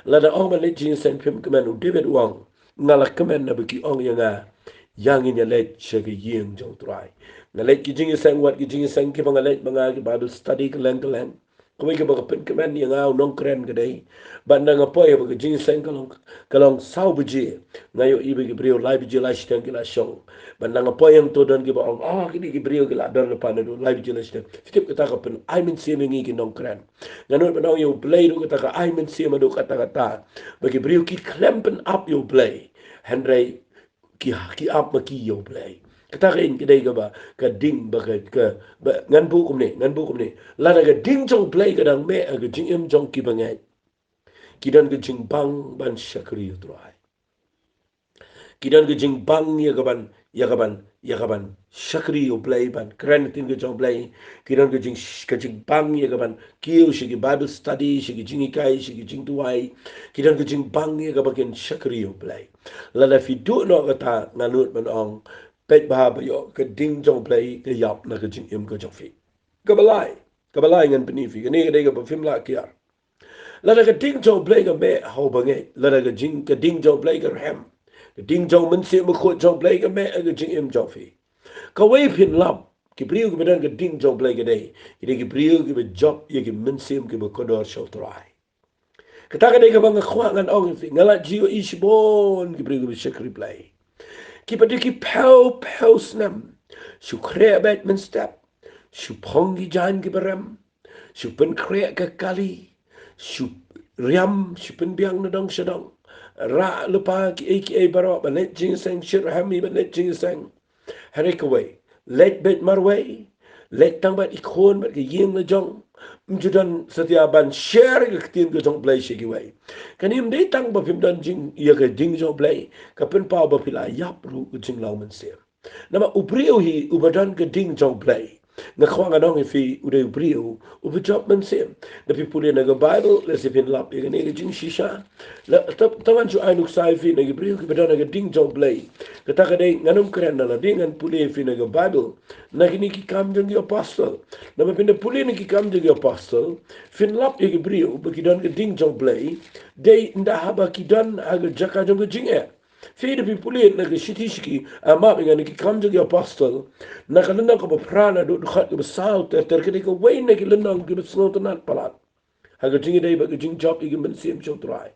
la da ong ba le jing sen pim kemen u David Wang ngala kemen na biki ong yanga yang in ya let che ke yeng jo try na let ki jing sen wat ki jing sen ki ba let mga ki Bible study ke leng kami ke baka pen kemen yang au nong keren kedai bandang apa ya baka jing sen kalong sau beji ngayo ibe ke brio lai beji lai sitang kila shong bandang apa yang to dan ke ba kini ke brio ke la dar lepan do lai beji lai sitang fitip kita ka pen I mean same ngi ke nong keren ngano bandang yo play do kita ka I mean same do kata bagi brio ki klempen up yo play Henry ki up ma ki yo play kita kain kedai ke ba ka ding ba ka ngan bu kum ni la ga ding jong play ka dang me ga jing em jong ki bangai kidan ga jing bang ban shakri utrai kidan ga jing bang ya ga ban shakri u play ban kranitin ga jong play kidan ga jing bang ya ga ban kiu shi ki Bible study shi ki jing kai shi ki jing tuai kidan ga jing bang ya ga ban shakri u play la fi do no ga ta nganut ban ong pet ba ba yo ke ding jong play ke yap na ke jing im ke jong fi ke balai ngan peni fi ke ni ke de ke film la kia la da ke ding jong play ke me ho ba nge la da ke ding jong play ke hem ke ding jong men se mo ko jong play ke me ke jing im jong fi ka wei pin lap ki priu ke bedan ke ding jong play ke dei ki priu ke be job ye ke men sim ke be kodor show try kata dei ke bang khwa ngan ong fi ngala jiu isbon ki priu ke be shek replay ki pati ki pau snam shu kre bet men step shu pongi jan ki berem shu pen kre ke kali shu riam shu pen biang na dong shadong ra lupa ki baro ba net jing sang shit hami ba net jing sang harik away let bet marway let tang bat ikon bat ke yeng na jong mjudan setia ban share ke tin ke jong play shiki way kanim dei tang ba pim dan jing ya ke jing jong play ka pen pa ba pila yap ru ke jing law men se nama ubriu hi ubadan ke ding jong play nga khwang anong fi ude ubriu ubjob men se the people in the bible les if lap ye ne jing shisha la taman ju ainuk sai fi ne ubriu ke badan ke ding jong play kata ka dei nganum kren na la ding an puli fi ne bible na kini ki kam jong apostle nama pinde puli ne ki kam jong apostle fin lap ye ubriu ba ki don ke ding jong play dei nda haba ki don aga jaka jong jing e Fede pipuli na ke shitishki ama nga ni kam jog apostle na kalenda ko prana do khat ko sao ter kede ko way na kilenda ko snot na palat haga jingi dai ba jing job igi men sim chot rai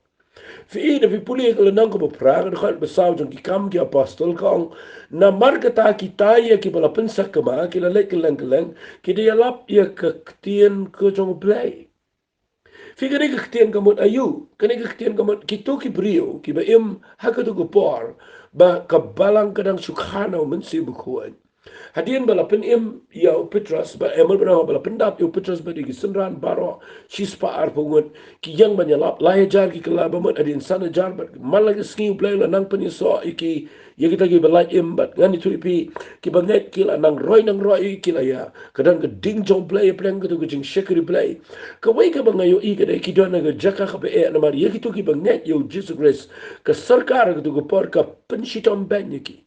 Fede pipuli ko na ko prana do khat sao jong ki kam ki apostle ko na markata ki taya ki bala pensa kama ki la lek leng ki de lap ye ka tien ko jong play Fica que tien kamot ayu, kani ka tien kamot kito ki brio, ki ba im hakatu ko por, ba kabalang kadang sukhana men si bukuan. Hadian balapan im ya Petras ba emal bana balapan dap ya Petras ba di senran baro shispa arpungut ki yang banyalap lahe jar ki kelaba mat adin sana jar ba malag ski play la nang pani so iki ya kita ki balai im bat ngani tu pi ki banget ki la nang roi ki la ya kadang ke ding jong play play ka tu ke jing shekri play ka wai ka bangayo i ka ki do na ga jaka ka be na mar ya ki tu ki banget yo Jesus Christ ka sarkar ka tu ko por ka penshitom ben ki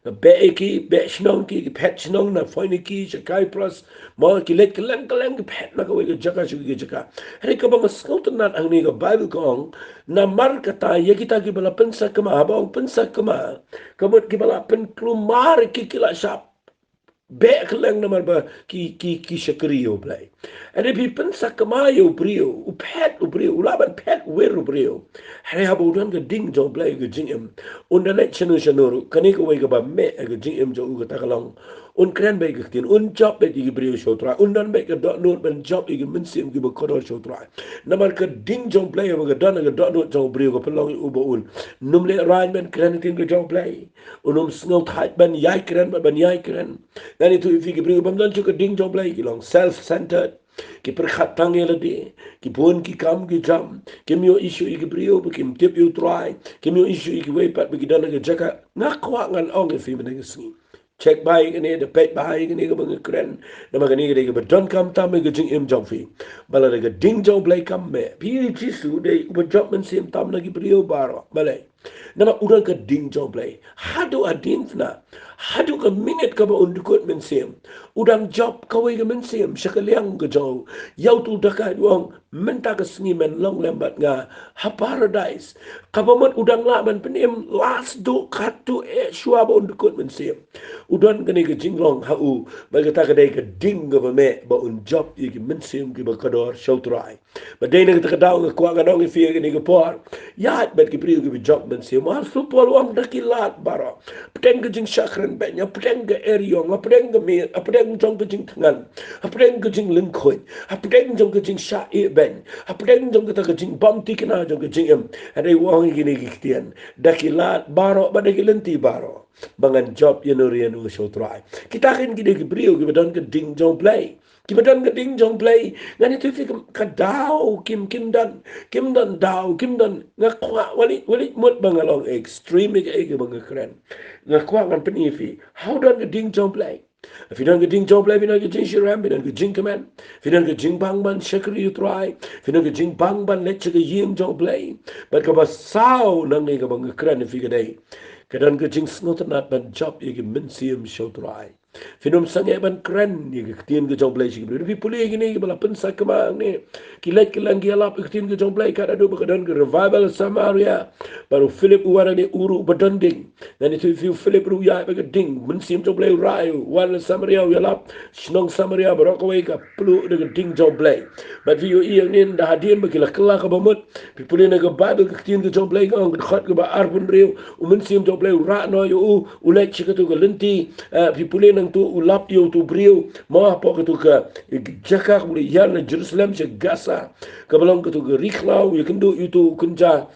Beiki, Betchnonki, Petchnong, na Foiniki, Shakaipras, Molkilet, Kalang, Pet Nakaway, Jaka, Shugijaka. Rikabang Skultanat ang niga Bible kong na markata yakita kibala pensa kama habang pensa kama kamot kibala pen klumar kikila shop. Bek lang naman ba ki shakriyo play. And if he pensa kamayo brio, upet ubrio, ulaban pet weru brio. Hari habo udan ka ding jong play ka jingim. Undalet shanu kanika way ka ba me ka jingim jo uga takalong. Un kren bay ka tin, un job bay ki brio shotra, undan bay ka dot note ban job ki minsim ki ba kodor shotra. Naman ka ding jong play ka dot ka dot note jong brio ka pelong uba un. Numle rain ban kren tin ka jong play. Unum sngot height ban yai kren ban yai kren. Dan itu if ki brio ban dan ka ding jong play ki long self-centered. Ki perkhat tangi ladi, ki pun ki kam ki jam, ki mio isu ki brio, ki tip you try, ki mio isu ki way pat ki dana ki jaka, ngakwa ngan ong fi beneng singi. Check by ini the pet by ini ke bang keren, nama kini ke bedon kam tam ke jing im jong fi, bala ke ding jong play kam me, pi jisu de ubejok men sim tam lagi brio baro, balai. Nama udah ke ding jong play, hadu adin fna, hadu ke minute ke ba undukut men sim, udang job kawai ke men sim, syakaliang ke jauh, yau tu dekat wong menta ke sengi men long lembat nga, ha paradise, kapamat udang la men penim last do katu shua ba undukut men sim, udan kini ke jinglong hau, bagi tak kedai ke ding ke ba me ba un job ye ke men sim ke ba kador shautrai, ba dai nak tak daw ke kuang adong ke fie kini ke por, ya bet ke priu ke job men sim, har supol wang dakilat baro, pedeng ke jing syakran benya, pedeng ke eriong, pedeng ke mir, pedeng jong ke jing tangan, pedeng ke jing lengkoi, pedeng jong ke jing syai ben, pedeng jong ke tak ke jing bam tikna jong ke jing em, ada wang gini kitian, dakilat baro ba dakilenti baro, bangan job yenurian usotrai. Kita akan kita ke brio ke badan ke ding jong play. Kibadan ke ding jong play ngani tu fi kadau kim dan dau kim dan ngakwa wali mut bangalong extreme ke bang keren ngakwa ngan penifi how dan ke ding jong play finan ke ding jong play finan ke jing shiram finan ke jing command finan ke jing bang ban shakri you try finan ke jing bang ban let ke yim jong play but ka basau nang ke bang keren fi ke dai Kadang ke jing snot nat ban job ye min siam show try. Finom sange ban kren ye tien ke jong play shi bi puli gini ke bala pensa kemang ni. Kilat kelang ki alap tien ke jong play ka adu kadang ke revival Samaria. Baru Philip wara ni uru badanding. Dan itu Philip ru ya ba ding min siam jong play rai wala Samaria ya lap snong Samaria barokawai ka pelu de ding jong play. But vi yo iya nin da hadien ba kila kala ka bamut. Pi puli na ke Bible ke tien ke jong play ka ang khat ke ba arbun riu min siam jong play ra no yo ulai chikatu ke lenti pipule nang tu ulap yo tu brio ma po ke tu ke jakak buli yan Jerusalem che Gaza ke belong ke tu ke Riklau you can do itu kunja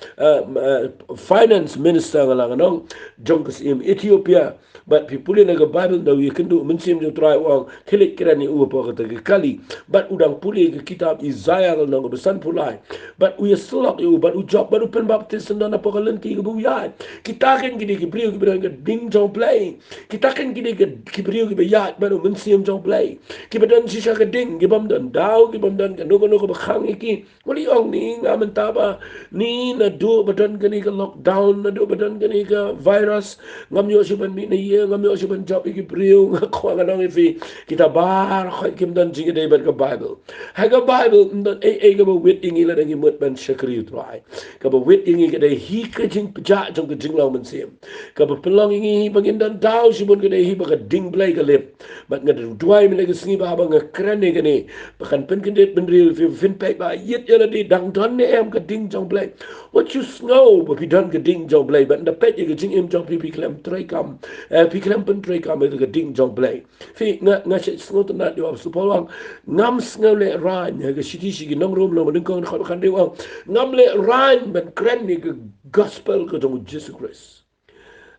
finance minister ngalang nong jong ke sim Ethiopia but pipule na ke Bible da you can do min sim jo try wang kelik kirani u po ke tu ke kali but udang puli ke kitab Isaiah nang ke besan pulai but we still up you but u job but pen baptist na po ke lenti ke bu ya kita kan gini ke brio ke berang ke ding jong play kita kan gini ke brio ke bayat baru mensiam jong play ke badan sisa ke ding ke bam dan dau ke bam dan ke no ke bakhang iki wali ong ni ngamen taba ni na do badan ke ni ke lockdown na do badan ke ni ke virus ngam yo si ban mi na ye ngam yo si ban job iki brio ko nganong ifi kita bar khoi kim dan jinge dei ban ke bible ha ke bible dan ke ba wit ingi la dangi mut ban shakri try ke ba wit ingi ke dei hi ke jing ja jong ke jing law mensiam ke ba pelong ingi bagin dan dau si bon ke dei hi ba ke ding play ke lip bat ngad duai mi lagi singi ba ba ngakran ni ke ni bakan pen kendet ben real fi fin pe ba yet ya di dang don ne em ke ding jong play what you snow ba pi don ke ding jong play but the pet ye ke jing em jong pi klem trai kam pi klem pen trai kam ke ding jong play fi nga se snow to na di wa su polong ngam snow le ran ya ke siti si nong rom lo ding kon khan de wa ngam le ran ben kren ni ke gospel ke jong Jesus Christ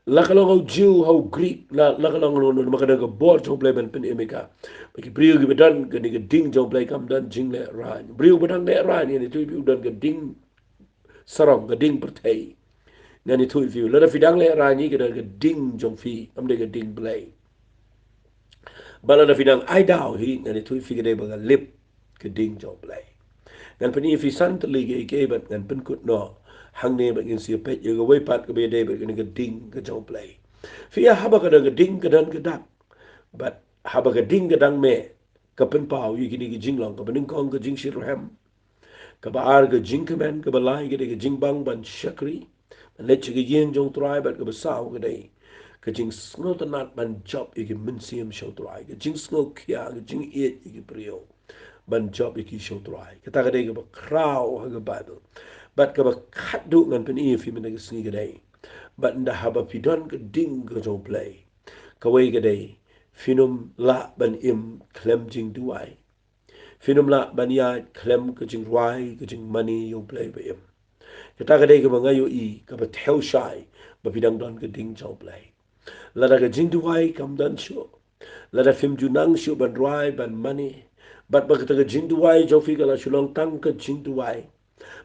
la kalau kau Jew kau Greek la kalau kau no maka dah board jong play ben pen emeka bagi brio ke bedan ke ni ke ding jong play kam dan jing le ran brio bedan le ran ni tu bi dan ke ding sarong ke ding pertai ngani tu view la da fidang le ran ni ke dan ke ding jong fi am de ke ding play bala da fidang ai dau hi ngani tu fi ke de ba lip ke ding jong play ngan pen fi sant li ke ban ngan pen kut no hang ne ba ngin si pet ye go way pat ke be de ba ke ding ke jong play fi ya haba ka ke ding ke dan ke dak but haba ke ding ke dang me ke pen pau yi gini ke jing long ke pen kong ke jing shirham ke ba ar ke jing ke men ke ba lai ke jing bang ban shakri let ke yin jong try but ke ba sao ke dei ke jing sngo ta nat ban job ye ke min sim show try ke jing sngo kya ke jing it ye ke prio ban job ye ki show try ke ta ke dei ke ba kraw ha ke bible but ke ba khat du ngan pen e fi min ke sngi ke dei but nda haba pidon ke ding ke jong play kawai ke dei finum la ban im klem jing duai finum la ban ya klem ke jing ruai ke jing money you play ba im kita ke dei ke ba ngayo i ke ba tel shai ba pidang don ke ding jong play la da ke jing duai kam dan shu la da fim junang shu ban ruai ban money but ba ke jing duai jo fi ke la shulong tang ke jing duai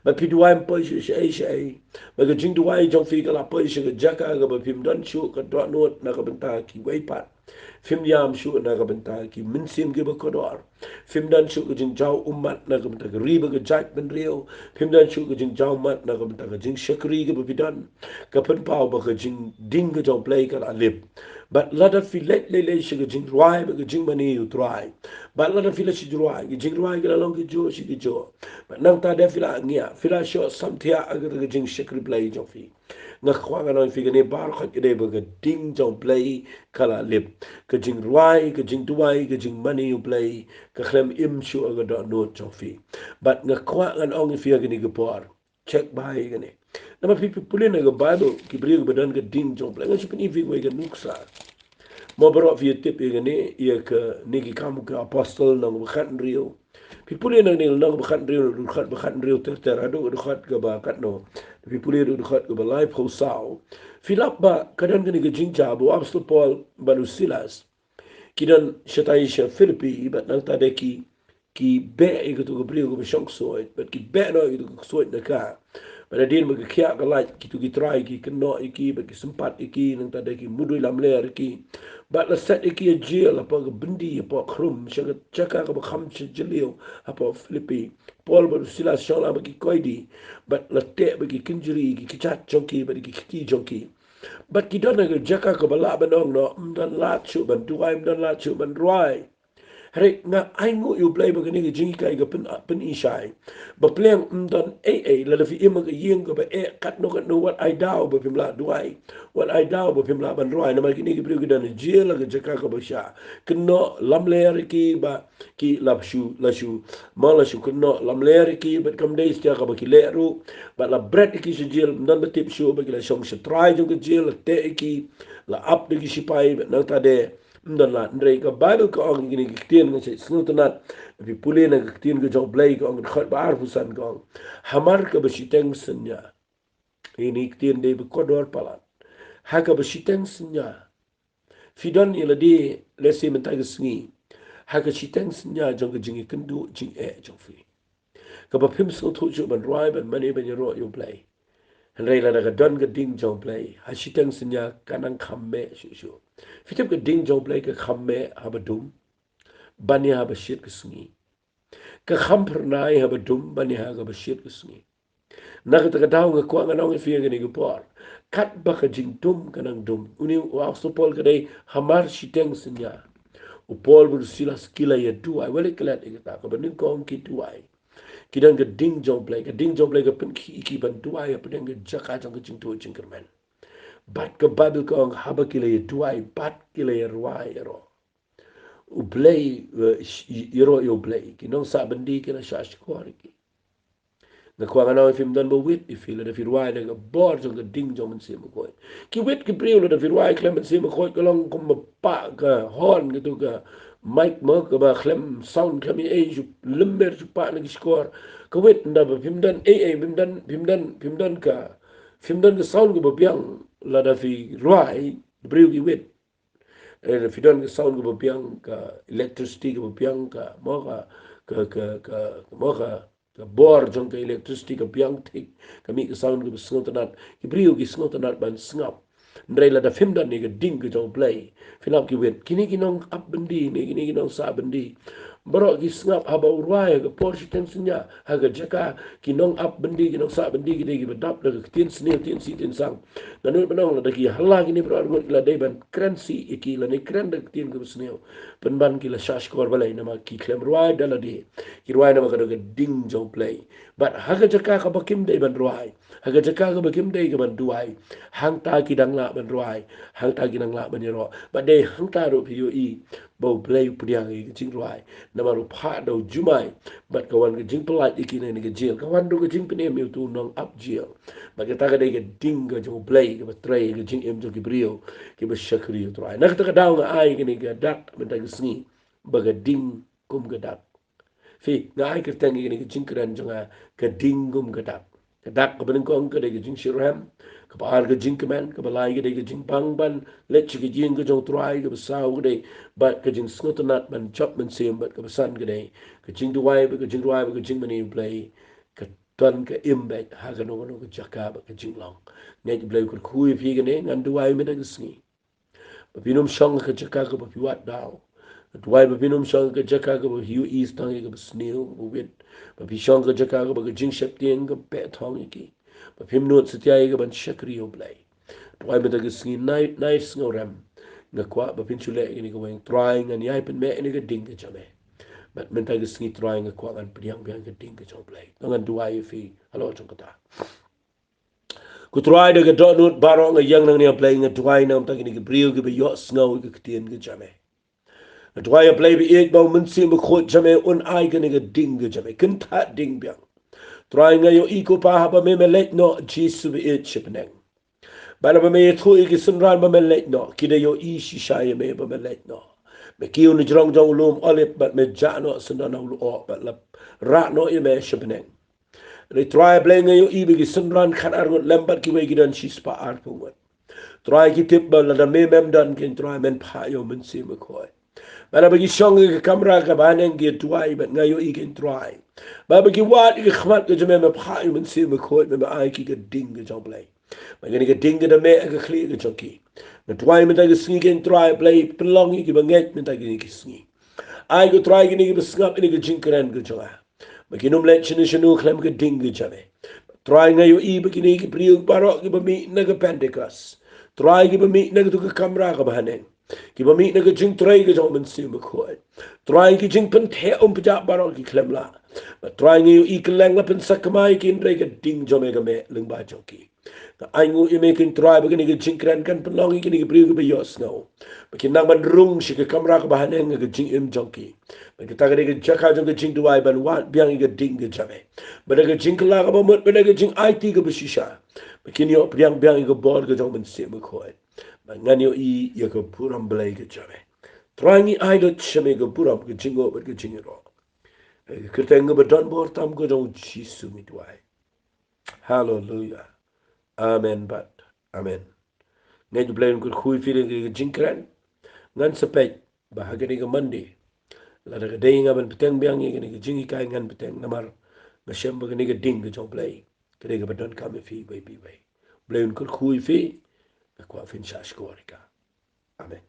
ba pi duai po shi shi ba ke jing duai jong fi ka la po shi ke jaka ga ba pim don shu ka do not na ka benta ki wei pat fim yam shu na ka benta ki min sim ke ba ko dor fim dan shu ke jing jaw ummat na ka benta ri ba ke jat ben rio fim dan shu ke jing jaw mat na ka benta ka jing shakri ke ba pi dan ka pen pau ba ke jing ding ke jong play ka la lip but lot of feel le shi ke jing roi ba ke jing mani you try but lot of feel shi roi ke jing roi ke la long ke jo shi ke jo but nang ta de fila ngia fila sho samthia agar ke jing shakri play jo fi nga khwa ga noi fi ke ne bar khat ke de ba ke ding jong play kala lip ke jing roi ke jing duai ke jing mani you play ke khlem im shu agar do no jo fi but nga khwa ngan ong fi ke ni ke por check bai ke ne nama pipi pulin ke bible ki bri ke badan ke ding jong play nga chi pin fi ke nuksa mo bro fi tip ye ne ye ke ni ki kam ke apostle nang khat rio pipuli nang ni nang khat rio khat rio ter adu khat ke ba kat no pipuli du khat ke ba life ho sao filap ba kadan ke ni ke jingja bo apostle paul banu silas kidan shatai sha filipi ba nang ta de ki be ke tu ke bri ke shong soit but ki be no ke tu soit na ka pada din mag kya ka like kitu ki try ki keno iki ba ki sempat iki nang tada ki mudui lam ler ki ba la set iki jail apa ke bendi apa khrum shaga chaka ka ba kham chilio apa filipi paul ba sila shola ba ki koidi ba la te ba ki kinjuri ki chat jonki ba ki ki jonki But kita nak jaka ke balak benong no, dan lacu ban tuai dan lacu ban ruai. Hari nga ai ngu yu play ba kini jingi kai ga pen isai. Ba pleng dan la fi ima ga yeng ga ba kat no what I dau ba pimla duai. What I dau ba pimla ban ruai na ma kini gi priu ga dan jela ga jaka ka ba sha. Keno lam ler ki ba ki lapshu lashu malashu keno lam ler ki ba kam dei stia ka ba ki leru ba la bread ki se jel dan ba tip shu ba ki la shong se try jong ga jel te ki la up de ki sipai ba na ta de ndala ndrei ka bible ka ang gini kitien nga se snutanat vi pule na kitien ga jong blai ka ang khat bar fusan ka hamar ka basiteng senya ini kitien de bi kodor palat ha ka basiteng senya fidan ila di lesi mentag sngi ha ka siteng senya jong ga jingi kendu jing jong fi ka ba pim so thu ju ban rai ban mani ban yoro yo blai Henry la daga don ga ding jong play ha siteng senya kanang khamme shu fitep ga ding jong play ka khamme haba dum bani haba shit ka sngi ka khamper nai haba dum bani ha ga shit ka sngi na ka ta daw ga kwa ga nong fi ga ni ga por kat ba ka jing dum kanang dum uni wa so pol ga dai hamar siteng senya u pol bu sila skila ya du ai wele klat ga ta ka ban ko ki du ai kidang ga ding jong play ga pen ki ban duai ya pen ga jaka jong ga jing tu jing kermen bat ka bible ka ang haba ki le duai bat ki le ruai ro u play yero yo play ki nong sa bandi ki na shash ko ki na kwa na fim dan bo wit if ile da fi ruai da ga bor jong ga ding jong se mo ko ki wit ki priu da fi ruai klem se mo ko long ko ma pa ga hon ga tu ga Mike mo ka ba klem sound kami ju lember ju pa na score ka wet nda ba pimdan pimdan ka sound ko ba piang la da fi ruai briu ki wet fi don ka sound ko ba piang ka electricity ko ba piang ka mo ka bor jong ka electricity ka piang tik kami ka sound ko ba sngotanat ki briu ki sngotanat ban snap Ndrai la da film dan ni ga ding ga jong play filap ki wet kini kinong up bendi ni kini kinong sa bendi bro ki snap haba urwaya ga porsi tensinya haga jaka kinong up bendi kinong sa bendi ki degi badap da tin snil tin si tin sang nanu benong la da ki hala kini bro argon la dai ban krensi iki la ni kren da tin ga snil pen ban ki la shash kor balai nama ki klem ruai da la di ki ruai nama ga ding jong play but haga jaka ka bakim dai ban ruai haga jaka ka bakim dai ga ban duai hang ta ki dang la ban ruai hang ta ki dang la ban yero but dai hang ta ro pi yo i bo play pudiang i jing ruai nama ru pha do jumai but kawan ga jing pelai iki ne ga jail kawan do ga jing pene mi tu nong up jail but ta ga dai ga ding ga jong play ga tray ga jing em jo ki brio ki ba shakri yo ruai nak ta ga daw ga ai ga ni ga dak men ta ga sni ba ga ding kum ga dak fi nga ai ka tangi ga ni ga jing kran jonga ga ding gum ga dak dak ka ben ko ang ka de jing shiram ka par ga jing man ka balai ga de jing bang ban let chi ga jing ga jong try ga sa ga de but ka jing snot nat ban chop man sim but ka san ga de ka jing duai ba ka jing duai ba ka jing mani play ka ton ka imbet ha ga no no ka jaka ba ka jing long ne ji play ko khu fi ga ne ngan duai me da ga sni ba binum shong ka jaka ka ba fi wat daw duai ba binum shong ka jaka ka ba hiu east tang ga ba snil ba wit ba fi shong ka jaka ka ba ka jing shep tieng ka pe thong ki ba phim nuot setiai ga ban shakri yo play duai me da ga sni nice ngoram nga kwa ba pin chule ni ga weng trying and yai pen me ni ga ding ga chame but men ta ga sni trying nga kwa gan priang biang ga ding ga chong play ngan duai fi halo chong kata ku try da ga do nut baro nga yang nang ni play nga duai nam ta ni ga brio ga ba yo snow ga ktien ga chame duai play bi ek ba mun sim ko chame un ai ga ni ga ding ga chame kan ta ding biang try nga yo iko pa ha ba me me let no jisu bi it chipneng bala ba me thu ki sunran ba me let no kide yo I shisha me ba me let no me ki un jrong jong lum olit but me ja no sundan no lu but la ra no ye me shipneng re try playing yo I bi ki sunran khan ar lembat ki we gidan shispa ar pu try ki tip ba la da me mem dan kin try men pa yo men si me ko bala ba ki shong ki kamera ka banen ki try but nga yo I kin try ba ba ki wat ki khmat ke me pa yo men si me ko me ba ai ki ga ding ga jong play ma gani ga ding da me ga khli ga choki na try me ta ga sni ken try play pelong ki ba nget me ta ga ki sni ai go try ki ni ga snap ni ga jinkran ga chola ma ki num le chini shinu khlem ga ding ga chame try nga yo I ba ki ni ki priu baro ki ba mi na ga pentecost Try ki bami na tu ka kamera ka bahaneng. Ki bami na ka jing try ka jong men sim ko. Try ki jing pen the pejak barok ki klem la. But try ngi i keleng la pen sakamai ki ndre ka ding jome ka me leng ba joki. Ka aingu i making try ba ni ka jing kran kan penlongi ki ni ka briu ka bios no. Ba ki nang ban rung si ka kamera ka bahaneng ka jing im joki. Ba ki ta ka ni ka jaka jong ka jing duai ban wat biang i ka ding ka jame. Ba ka jing kala ka ba mut ba ka jing IT ka besisha. Begini yo priang biang i ka bor ka jong men sim ko. Ngani i ya ka puram belai ka jame. Trangi ai do chame ka puram ka jingo ber ka jingiro. Kita nga badon bor tam ka jong jisu mitwai. Hallelujah. Amen bat. Amen. Ngai belai ka khui fili ka jingkran. Ngan sepet bahagia ni ka mandi. Lada ka dai nga ban petang biang i ka ni ka jingi kai ngan petang namar. Ngasem ba ka ni ka ding ka jong belai. Kaya ka badon kami fi bai bi bai. Belai ka khui fi. Kwa fin sha shkorika. Amen.